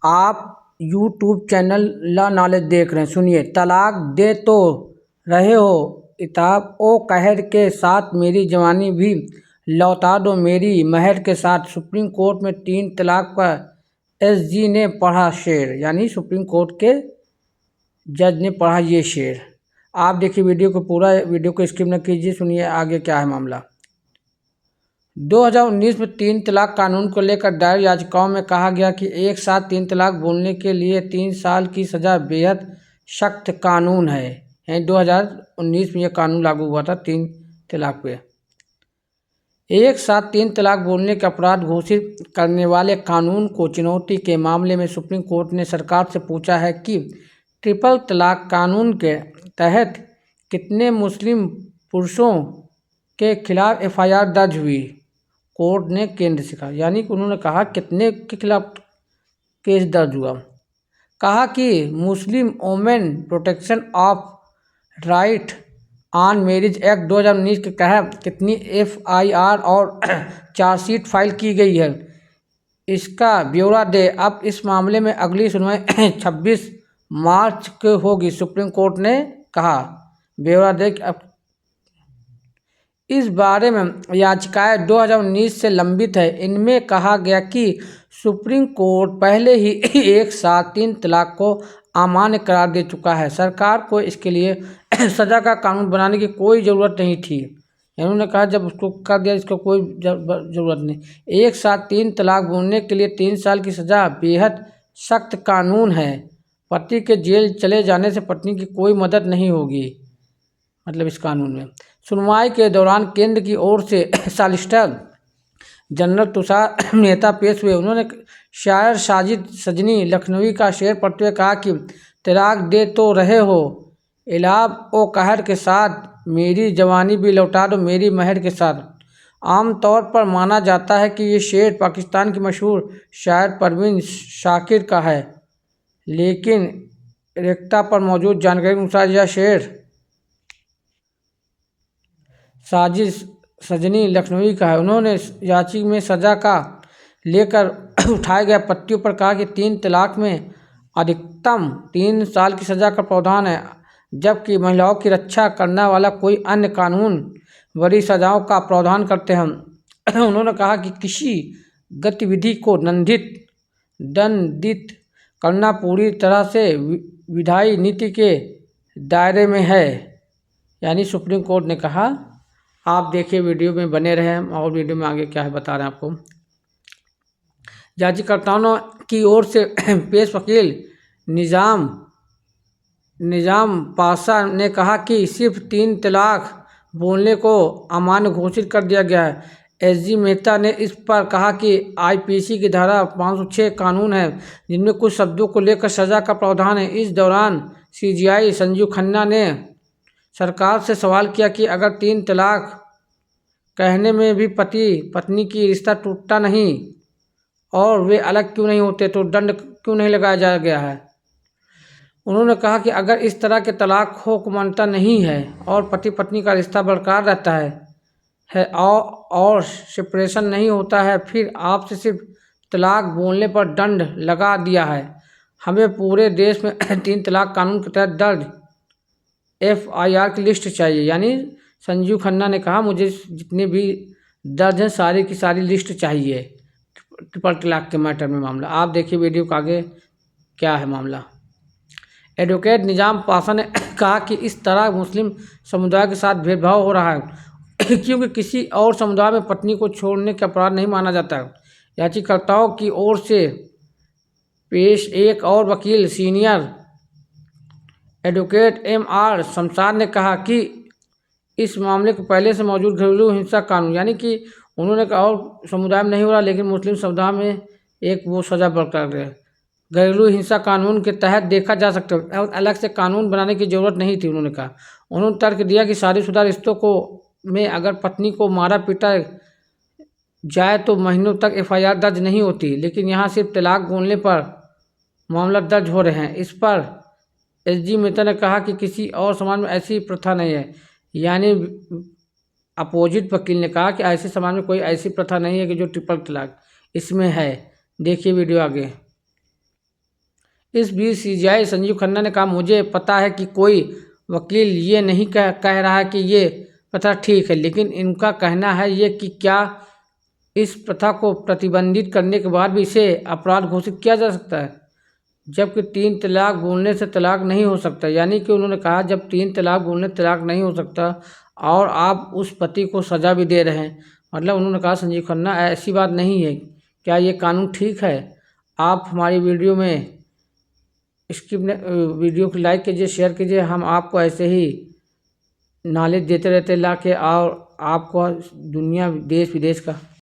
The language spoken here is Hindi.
आप यूट्यूब चैनल ला नॉलेज देख रहे हैं। सुनिए, तलाक दे तो रहे हो इताब ओ कहर के साथ मेरी जवानी भी लौटा दो मेरी महर के साथ। सुप्रीम कोर्ट में 3 तलाक पर एसजी ने पढ़ा शेर, यानी सुप्रीम कोर्ट के जज ने पढ़ा ये शेर। आप देखिए वीडियो को, पूरा वीडियो को स्किप न कीजिए, सुनिए आगे क्या है मामला। 2019 में 3 तलाक कानून को लेकर दायर याचिकाओं में कहा गया कि एक साथ 3 तलाक बोलने के लिए 3 साल की सज़ा बेहद सख्त कानून है। यानी 2019 में यह कानून लागू हुआ था 3 तलाक पे। एक साथ 3 तलाक बोलने के अपराध घोषित करने वाले कानून को चुनौती के मामले में सुप्रीम कोर्ट ने सरकार से पूछा है कि ट्रिपल तलाक कानून के तहत कितने मुस्लिम पुरुषों के खिलाफ एफआईआर दर्ज हुई। कोर्ट ने केंद्र से कहा, यानी कि उन्होंने कहा कितने के खिलाफ केस दर्ज हुआ। कहा कि Muslim women protection of right on marriage act 2019 के तहत कितनी एफआईआर और चार्जशीट फाइल की गई है, इसका ब्यौरा दे। अब इस मामले में अगली सुनवाई 26 मार्च को होगी। सुप्रीम कोर्ट ने कहा ब्यौरा दे। अब इस बारे में याचिकाएं 2019 से लंबित है। इनमें कहा गया कि सुप्रीम कोर्ट पहले ही एक साथ 3 तलाक को अमान्य करार दे चुका है। सरकार को इसके लिए सज़ा का कानून बनाने की कोई ज़रूरत नहीं थी। उन्होंने कहा जब उसको कर दिया, इसको कोई ज़रूरत नहीं। एक साथ 3 तलाक बोलने के लिए 3 साल की सज़ा बेहद सख्त कानून है। पति के जेल चले जाने से पत्नी की कोई मदद नहीं होगी, मतलब इस कानून में। सुनवाई के दौरान केंद्र की ओर से सॉलिसिटर जनरल तुषार मेहता पेश हुए। उन्होंने शायर साजिद सजनी लखनवी का शेर पढ़ते हुए कहा कि तलाक दे तो रहे हो इलाब ओ कहर के साथ मेरी जवानी भी लौटा दो मेरी महर के साथ। आमतौर पर माना जाता है कि ये शेर पाकिस्तान की मशहूर शायर परवीन शाकिर का है, लेकिन रेख्ता पर मौजूद जानकारी के अनुसार यह शेर साजिद सजनी लखनवी का है। उन्होंने याचिका में सज़ा का लेकर उठाए गए पत्तियों पर कहा कि 3 तलाक में अधिकतम 3 साल की सज़ा का प्रावधान है, जबकि महिलाओं की रक्षा करने वाला कोई अन्य कानून बड़ी सज़ाओं का प्रावधान करते हैं। उन्होंने कहा कि किसी गतिविधि को दंडित करना पूरी तरह से विधायी नीति के दायरे में है, यानी सुप्रीम कोर्ट ने कहा। आप देखिए वीडियो में बने रहें और वीडियो में आगे क्या है बता रहे हैं आपको। याचिकाकर्ताओं की ओर से पेश वकील निजाम पाशा ने कहा कि सिर्फ 3 तलाक बोलने को अमान्य घोषित कर दिया गया है। एसजी मेहता ने इस पर कहा कि आईपीसी की धारा 506 कानून है, जिनमें कुछ शब्दों को लेकर सज़ा का प्रावधान है। इस दौरान सीजेआई संजीव खन्ना ने सरकार से सवाल किया कि अगर 3 तलाक कहने में भी पति पत्नी की रिश्ता टूटता नहीं और वे अलग क्यों नहीं होते, तो दंड क्यों नहीं लगाया जा गया है। उन्होंने कहा कि अगर इस तरह के तलाक को मान्यता नहीं है और पति पत्नी का रिश्ता बरकरार रहता है और सेपरेशन नहीं होता है, फिर आपसे सिर्फ तलाक बोलने पर दंड लगा दिया है। हमें पूरे देश में 3 तलाक कानून के तहत दर्ज एफआईआर की लिस्ट चाहिए। यानी संजीव खन्ना ने कहा मुझे जितने भी दर्ज हैं सारी की सारी लिस्ट चाहिए ट्रिपल तलाक के मैटर में मामला। आप देखिए वीडियो का आगे क्या है मामला। एडवोकेट निजाम पाशा ने कहा कि इस तरह मुस्लिम समुदाय के साथ भेदभाव हो रहा है क्योंकि किसी और समुदाय में पत्नी को छोड़ने का अपराध नहीं माना जाता है। याचिकाकर्ताओं की ओर से पेश एक और वकील सीनियर एडवोकेट एमआर शमशाद ने कहा कि इस मामले को पहले से मौजूद घरेलू हिंसा कानून, यानी कि उन्होंने कहा और समुदाय में नहीं हो रहा लेकिन मुस्लिम समुदाय में एक वो सज़ा बरकरार है, घरेलू हिंसा कानून के तहत देखा जा सकता है और अलग से कानून बनाने की ज़रूरत नहीं थी। उन्होंने कहा, उन्होंने तर्क दिया कि शादीशुदा रिश्तों को में अगर पत्नी को मारा पीटा जाए तो महीनों तक एफआईआर दर्ज नहीं होती, लेकिन यहाँ सिर्फ तलाक बोलने पर मामला दर्ज हो रहे हैं। इस पर एसजी मेहता ने कहा कि किसी और समाज में ऐसी प्रथा नहीं है, यानी अपोजिट वकील ने कहा कि ऐसे समाज में कोई ऐसी प्रथा नहीं है कि जो ट्रिपल तलाक इसमें है। देखिए वीडियो आगे। इस बीच सीजीआई संजीव खन्ना ने कहा, मुझे पता है कि कोई वकील ये नहीं कह रहा है कि ये प्रथा ठीक है, लेकिन इनका कहना है ये कि क्या इस प्रथा को प्रतिबंधित करने के बाद भी इसे अपराध घोषित किया जा सकता है, जबकि 3 तलाक बोलने से तलाक नहीं हो सकता। यानी कि उन्होंने कहा जब 3 तलाक बोलने से तलाक नहीं हो सकता और आप उस पति को सज़ा भी दे रहे हैं, मतलब उन्होंने कहा संजीव खन्ना ऐसी बात नहीं है, क्या ये कानून ठीक है? आप हमारी वीडियो में वीडियो को लाइक कीजिए, शेयर कीजिए। हम आपको ऐसे ही नॉलेज देते रहते ला के और आपको दुनिया देश विदेश का।